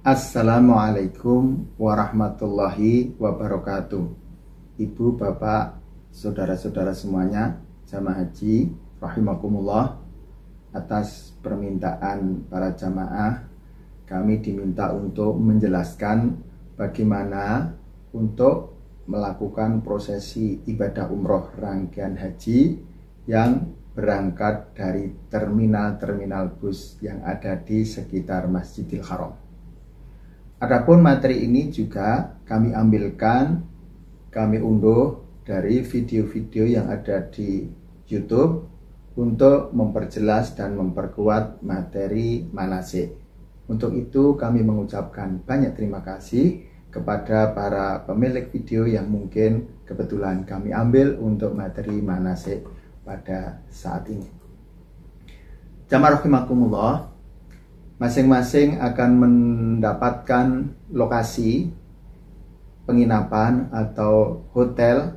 Assalamualaikum warahmatullahi wabarakatuh. Ibu, bapak, saudara-saudara semuanya, jamaah haji rahimakumullah. Atas permintaan para jamaah, kami diminta untuk menjelaskan bagaimana untuk melakukan prosesi ibadah umroh rangkaian haji yang berangkat dari terminal-terminal bus yang ada di sekitar Masjidil Haram. Adapun materi ini juga kami unduh dari video-video yang ada di YouTube untuk memperjelas dan memperkuat materi manasik. Untuk itu kami mengucapkan banyak terima kasih kepada para pemilik video yang mungkin kebetulan kami ambil untuk materi manasik pada saat ini. Jamaah rahimakumullah, masing-masing akan mendapatkan lokasi penginapan atau hotel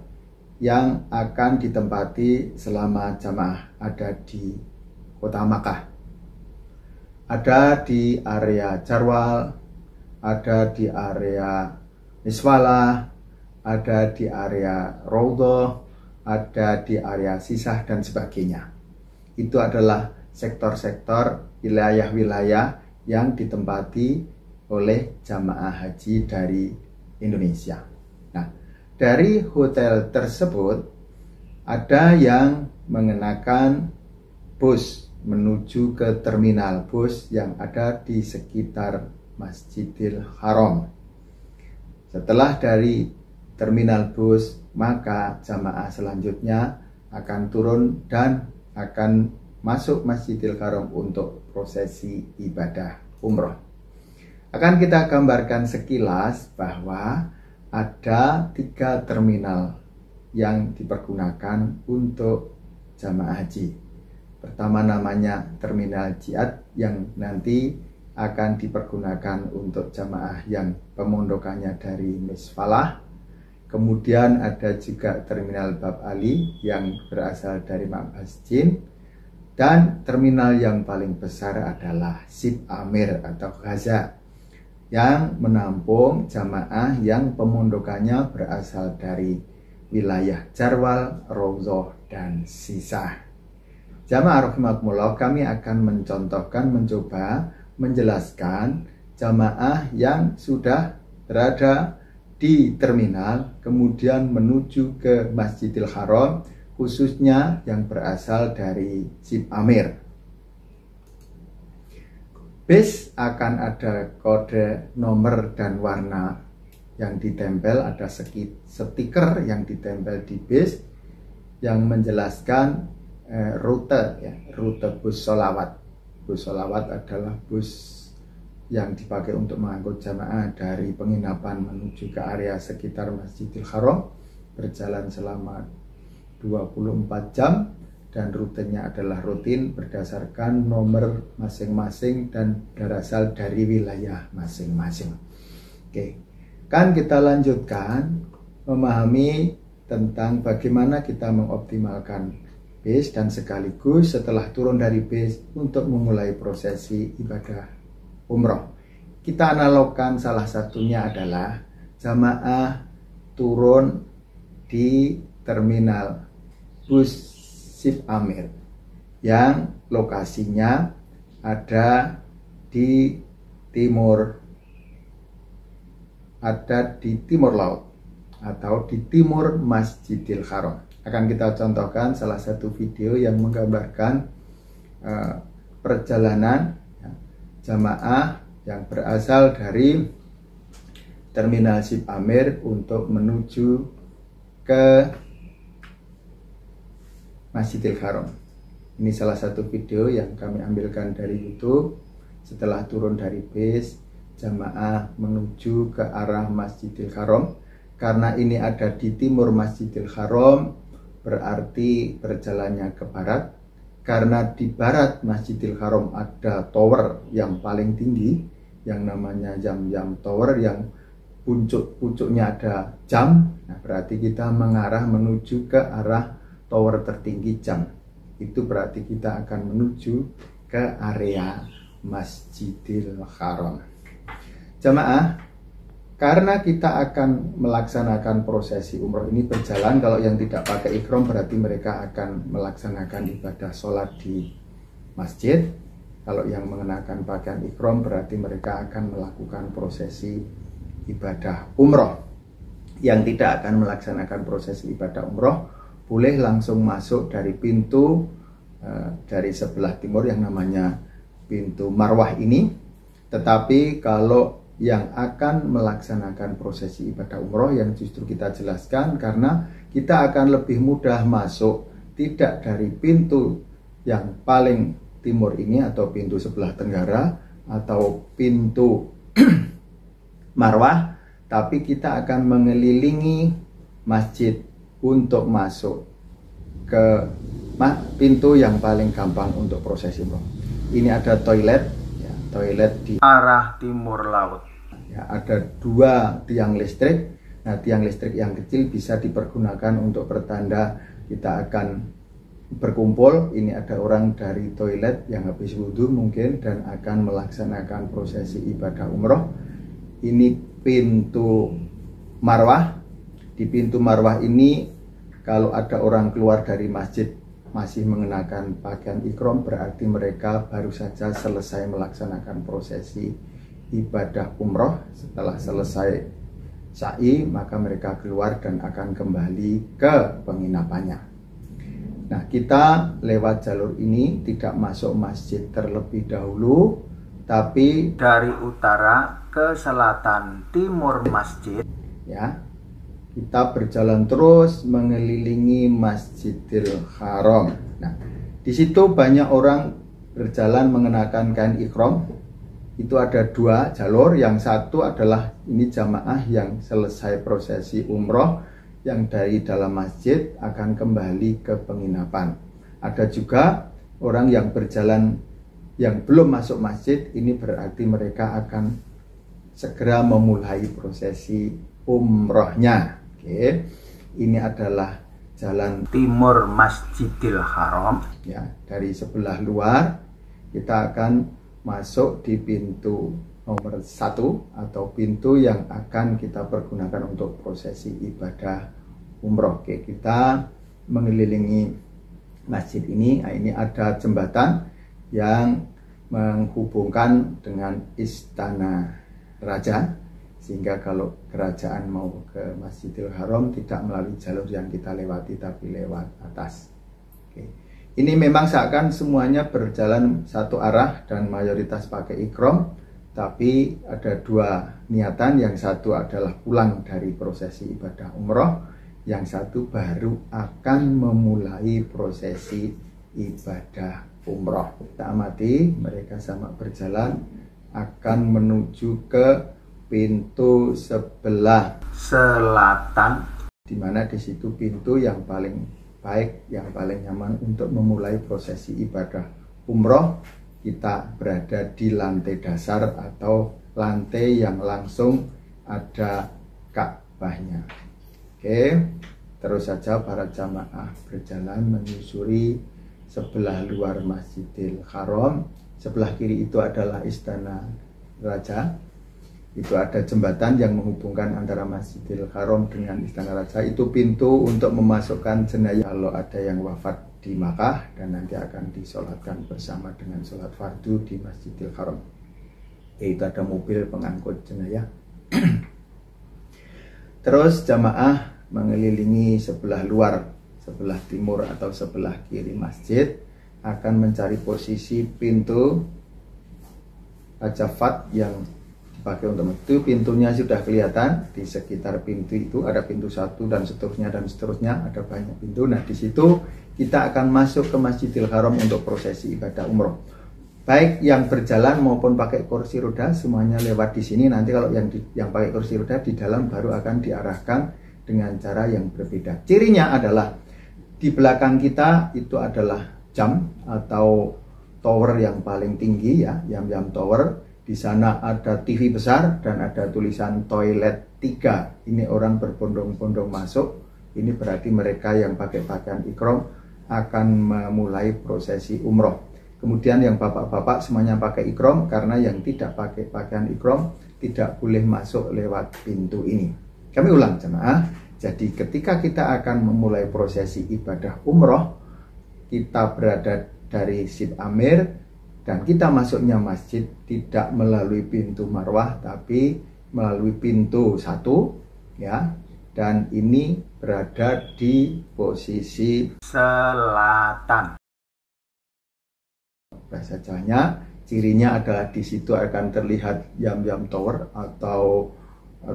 yang akan ditempati selama jamaah ada di kota Makkah. Ada di area Jarwal, ada di area Miswalah, ada di area Raudhah, ada di area Sisah dan sebagainya. Itu adalah sektor-sektor wilayah-wilayah yang ditempati oleh jamaah haji dari Indonesia. Nah, dari hotel tersebut ada yang mengenakan bus menuju ke terminal bus yang ada di sekitar Masjidil Haram. Setelah dari terminal bus, maka jamaah selanjutnya akan turun dan akan masuk Masjidil Haram untuk prosesi ibadah umroh. Akan kita gambarkan sekilas bahwa ada 3 terminal yang dipergunakan untuk jamaah haji. Pertama namanya Terminal Jiyad yang nanti akan dipergunakan untuk jamaah yang pemondokannya dari Miswalah. Kemudian ada juga Terminal Bab Ali yang berasal dari Ma'bas Jin. Dan terminal yang paling besar adalah Sib Amir atau Gaza yang menampung jamaah yang pemondokannya berasal dari wilayah Jarwal, Raudhah, dan Sisah. Jamaah rahimakumullah, kami akan mencoba menjelaskan jamaah yang sudah berada di terminal kemudian menuju ke Masjidil Haram, khususnya yang berasal dari Sib Amir. Bis akan ada kode nomor dan warna yang ditempel, ada stiker yang ditempel di bis yang menjelaskan rute bus sholawat. Bus sholawat adalah bus yang dipakai untuk mengangkut jamaah dari penginapan menuju ke area sekitar Masjidil Haram, berjalan selama 24 jam dan rutenya adalah rutin berdasarkan nomor masing-masing dan berasal dari wilayah masing-masing. Oke, kan kita lanjutkan memahami tentang bagaimana kita mengoptimalkan bis dan sekaligus setelah turun dari bis untuk memulai prosesi ibadah umroh. Kita analogkan, salah satunya adalah jamaah turun di terminal bus Sib Amir yang lokasinya ada di timur laut atau di timur Masjidil Haram. Akan kita contohkan salah satu video yang menggambarkan perjalanan jamaah yang berasal dari terminal Sib Amir untuk menuju ke Masjidil Haram. Ini salah satu video yang kami ambilkan dari YouTube. Setelah turun dari bis, jamaah menuju ke arah Masjidil Haram. Karena ini ada di timur Masjidil Haram, berarti berjalannya ke barat. Karena di barat Masjidil Haram ada tower yang paling tinggi, yang namanya Jam-Jam Tower, yang pucuk-pucuknya ada jam. Nah, berarti kita mengarah menuju ke arah tower tertinggi jam. Itu berarti kita akan menuju ke area Masjidil Haram. Jamaah, karena kita akan melaksanakan prosesi umroh ini berjalan, kalau yang tidak pakai ihram berarti mereka akan melaksanakan ibadah sholat di masjid. Kalau yang mengenakan pakaian ihram berarti mereka akan melakukan prosesi ibadah umroh. Yang tidak akan melaksanakan prosesi ibadah umroh boleh langsung masuk dari pintu dari sebelah timur yang namanya pintu Marwah ini. Tetapi kalau yang akan melaksanakan prosesi ibadah umroh yang justru kita jelaskan, karena kita akan lebih mudah masuk tidak dari pintu yang paling timur ini atau pintu sebelah tenggara atau pintu Marwah, tapi kita akan mengelilingi masjid untuk masuk ke pintu yang paling gampang untuk prosesi umroh. Ini ada toilet di arah timur laut. Ya, ada 2 tiang listrik. Nah, tiang listrik yang kecil bisa dipergunakan untuk pertanda kita akan berkumpul. Ini ada orang dari toilet yang habis wudhu mungkin dan akan melaksanakan prosesi ibadah umroh. Ini pintu Marwah. Di pintu Marwah ini kalau ada orang keluar dari masjid masih mengenakan pakaian ihram berarti mereka baru saja selesai melaksanakan prosesi ibadah umroh. Setelah selesai sa'i maka mereka keluar dan akan kembali ke penginapannya. Nah, kita lewat jalur ini tidak masuk masjid terlebih dahulu, tapi dari utara ke selatan timur masjid, ya. Kita berjalan terus mengelilingi Masjidil Haram. Nah, di situ banyak orang berjalan mengenakan kain ihram. Itu ada 2 jalur. Yang satu adalah ini jamaah yang selesai prosesi umroh, yang dari dalam masjid akan kembali ke penginapan. Ada juga orang yang berjalan yang belum masuk masjid, ini berarti mereka akan segera memulai prosesi umrohnya. Oke, ini adalah jalan timur Masjidil Haram. Ya, dari sebelah luar kita akan masuk di pintu nomor 1 atau pintu yang akan kita pergunakan untuk prosesi ibadah umroh. Oke, kita mengelilingi masjid ini. Nah, ini ada jembatan yang menghubungkan dengan Istana Raja, sehingga kalau kerajaan mau ke Masjidil Haram tidak melalui jalur yang kita lewati tapi lewat atas. Oke. Ini memang seakan semuanya berjalan satu arah dan mayoritas pakai ihram, tapi ada 2 niatan. Yang satu adalah pulang dari prosesi ibadah umroh, yang satu baru akan memulai prosesi ibadah umroh. Kita amati mereka sama berjalan akan menuju ke pintu sebelah selatan, di mana di situ pintu yang paling baik, yang paling nyaman untuk memulai prosesi ibadah umroh. Kita berada di lantai dasar atau lantai yang langsung ada Ka'bahnya. Oke, terus saja para jamaah berjalan menyusuri sebelah luar Masjidil Haram. Sebelah kiri itu adalah Istana Raja. Itu ada jembatan yang menghubungkan antara Masjidil Haram dengan Istana Raja. Itu pintu untuk memasukkan jenazah kalau ada yang wafat di Makkah dan nanti akan disolatkan bersama dengan sholat fardu di Masjidil Haram. Itu ada mobil pengangkut jenazah. Terus jamaah mengelilingi sebelah luar, sebelah timur atau sebelah kiri masjid, akan mencari posisi pintu Raja Fat yang pakai untuk itu. Pintunya sudah kelihatan di sekitar pintu itu, ada pintu 1 dan seterusnya, ada banyak pintu. Nah, di situ kita akan masuk ke Masjidil Haram untuk prosesi ibadah umroh. Baik yang berjalan maupun pakai kursi roda semuanya lewat di sini. Nanti kalau yang pakai kursi roda di dalam baru akan diarahkan dengan cara yang berbeda. Cirinya adalah di belakang kita itu adalah jam atau tower yang paling tinggi, ya, Yam Tower. Di sana ada TV besar dan ada tulisan toilet 3. Ini orang berbondong-bondong masuk. Ini berarti mereka yang pakai pakaian ihram akan memulai prosesi umroh. Kemudian yang bapak-bapak semuanya pakai ihram, karena yang tidak pakai pakaian ihram tidak boleh masuk lewat pintu ini. Kami ulang jemaah, jadi ketika kita akan memulai prosesi ibadah umroh, kita berada dari Shib Amir dan kita masuknya masjid tidak melalui pintu Marwah tapi melalui pintu 1 ya, dan ini berada di posisi selatan. Bahasa Jawanya, cirinya adalah di situ akan terlihat Yam-Yam Tower atau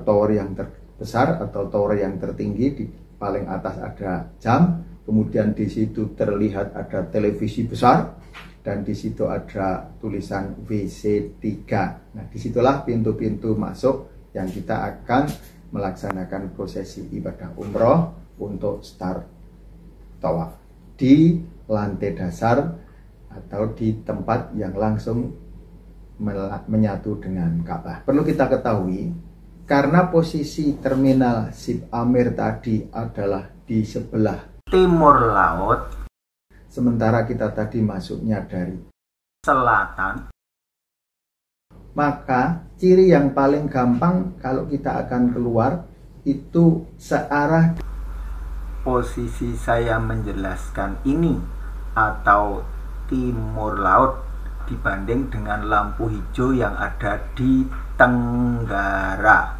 tower yang terbesar atau tower yang tertinggi. Di paling atas ada jam, kemudian di situ terlihat ada televisi besar, dan di situ ada tulisan WC3. Nah, disitulah pintu-pintu masuk yang kita akan melaksanakan prosesi ibadah umroh untuk start tawaf di lantai dasar atau di tempat yang langsung menyatu dengan Ka'bah. Perlu kita ketahui, karena posisi terminal Shib Amir tadi adalah di sebelah timur laut, sementara kita tadi masuknya dari selatan, maka ciri yang paling gampang kalau kita akan keluar itu searah. Posisi saya menjelaskan ini atau timur laut dibanding dengan lampu hijau yang ada di tenggara.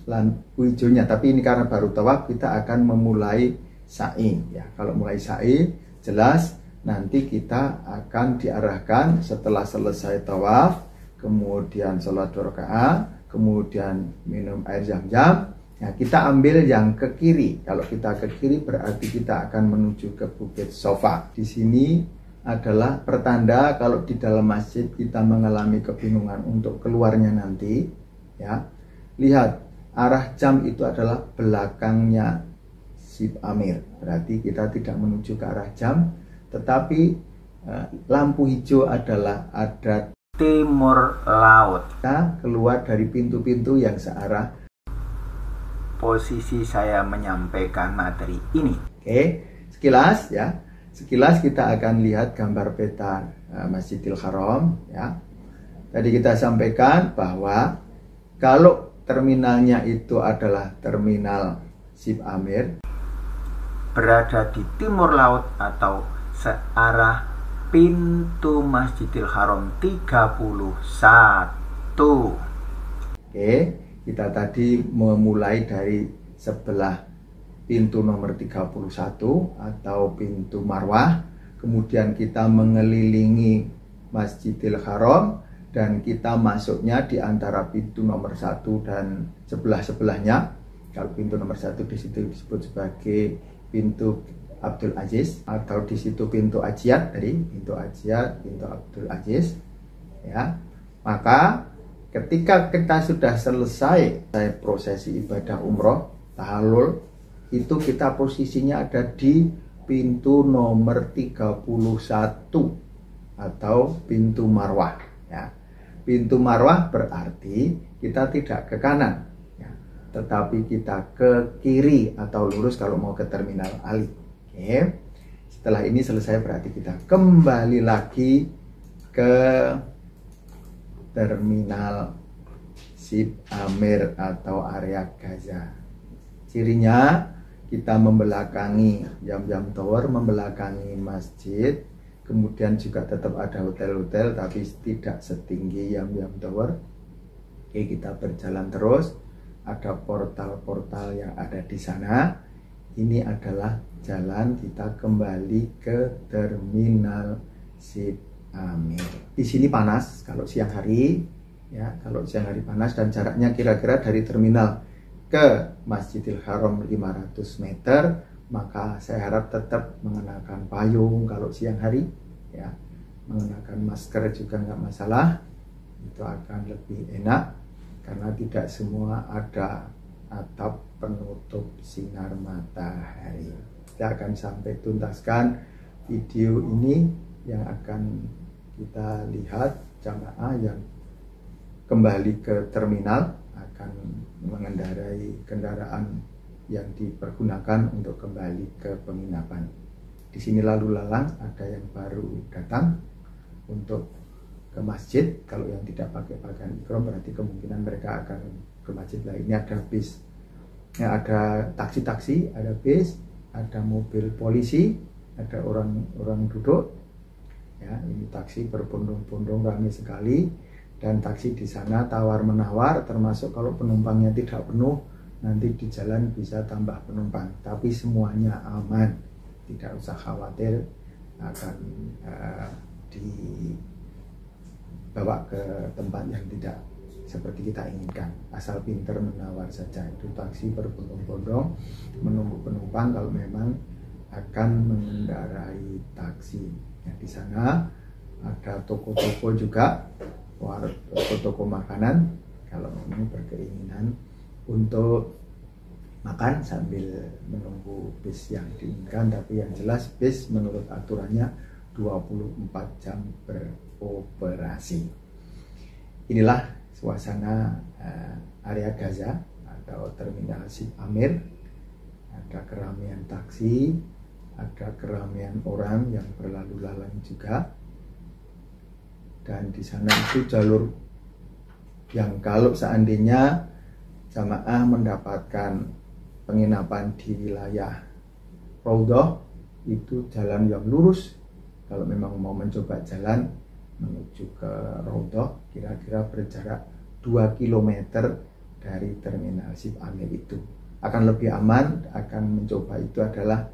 Lampu hijaunya, tapi ini karena baru tawaf kita akan memulai sa'i ya. Kalau mulai sa'i jelas nanti kita akan diarahkan setelah selesai tawaf, kemudian sholat 2 rakaat, kemudian minum air zam-zam. Nah, kita ambil yang ke kiri. Kalau kita ke kiri berarti kita akan menuju ke Bukit Sofa. Di sini adalah pertanda kalau di dalam masjid kita mengalami kebingungan untuk keluarnya nanti ya. Lihat, arah jam itu adalah belakangnya Shib Amir. Berarti kita tidak menuju ke arah jam, tetapi lampu hijau adalah ada timur laut. Kita keluar dari pintu-pintu yang searah posisi saya menyampaikan materi ini. Oke, sekilas ya. Sekilas kita akan lihat gambar peta Masjidil Haram ya. Tadi kita sampaikan bahwa kalau terminalnya itu adalah terminal Shib Amir, berada di timur laut atau searah pintu Masjidil Haram 31. Oke, kita tadi memulai dari sebelah pintu nomor 31 atau pintu Marwah, kemudian kita mengelilingi Masjidil Haram dan kita masuknya di antara pintu nomor 1 dan sebelah-sebelahnya. Kalau pintu nomor 1 di situ disebut sebagai pintu Abdul Aziz, atau di situ pintu Ajiat, dari pintu Ajiat, pintu Abdul Aziz ya. Maka ketika kita sudah selesai prosesi ibadah umroh tahallul, itu kita posisinya ada di pintu nomor 31 atau pintu Marwah ya. Pintu Marwah berarti kita tidak ke kanan ya, tetapi kita ke kiri atau lurus kalau mau ke terminal Ali. Oke. Setelah ini selesai berarti kita kembali lagi ke terminal Shib Amir atau area Gaza. Cirinya kita membelakangi Yam-Yam Tower, membelakangi masjid, kemudian juga tetap ada hotel-hotel tapi tidak setinggi Yam-Yam Tower. Oke, kita berjalan terus, ada portal-portal yang ada di sana. Ini adalah jalan kita kembali ke terminal Shib Amir. Di sini panas kalau siang hari ya, kalau siang hari panas, dan jaraknya kira-kira dari terminal ke Masjidil Haram 500 meter, maka saya harap tetap mengenakan payung kalau siang hari ya. Mengenakan masker juga nggak masalah, itu akan lebih enak karena tidak semua ada atap penutup sinar matahari. Kita akan sampai tuntaskan video ini yang akan kita lihat jamaah yang kembali ke terminal akan mengendarai kendaraan yang dipergunakan untuk kembali ke penginapan. Di sini lalu lalang ada yang baru datang untuk ke masjid. Kalau yang tidak pakai pakaian ihram berarti kemungkinan mereka akan ke masjid lah. Ini ada bis, ya, ada taksi-taksi, ada bis, ada mobil polisi, ada orang duduk. Ya, ini taksi berbondong-bondong ramai sekali, dan taksi di sana tawar menawar, termasuk kalau penumpangnya tidak penuh nanti di jalan bisa tambah penumpang. Tapi semuanya aman, tidak usah khawatir akan dibawa ke tempat yang tidak seperti kita inginkan. Asal pinter menawar saja. Itu taksi berbondong-bondong menunggu penumpang kalau memang akan mengendarai taksi. Ya, di sana ada toko-toko juga, toko-toko makanan kalau memang berkeinginan untuk makan sambil menunggu bis yang diinginkan. Tapi yang jelas bis menurut aturannya 24 jam beroperasi. Inilah suasana area Gaza atau Terminal Ship Amir. Ada keramaian taksi, ada keramaian orang yang berlalu lalang juga. Dan di sana itu jalur yang kalau seandainya jamaah mendapatkan penginapan di wilayah Raudhah, itu jalan yang lurus. Kalau memang mau mencoba jalan menuju ke Raudhah, kira-kira berjarak 2 km dari Terminal Ship Amir itu. Akan lebih aman, akan mencoba itu adalah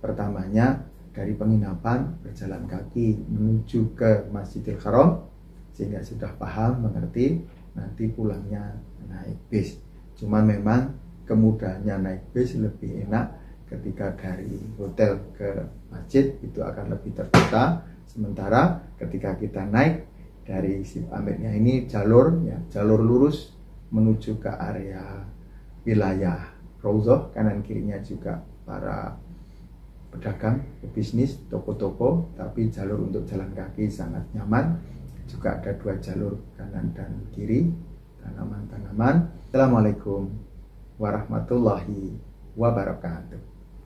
pertamanya dari penginapan berjalan kaki menuju ke Masjidil Haram, sehingga sudah paham, mengerti, nanti pulangnya naik bis. Cuman memang kemudahannya naik bis lebih enak ketika dari hotel ke masjid itu akan lebih tertata. Sementara ketika kita naik dari Ship Amirnya ini jalur lurus menuju ke area wilayah Raudhah, kanan kirinya juga para pedagang, bisnis, toko-toko, tapi jalur untuk jalan kaki sangat nyaman. Juga ada 2 jalur kanan dan kiri, tanaman-tanaman. Assalamualaikum warahmatullahi wabarakatuh.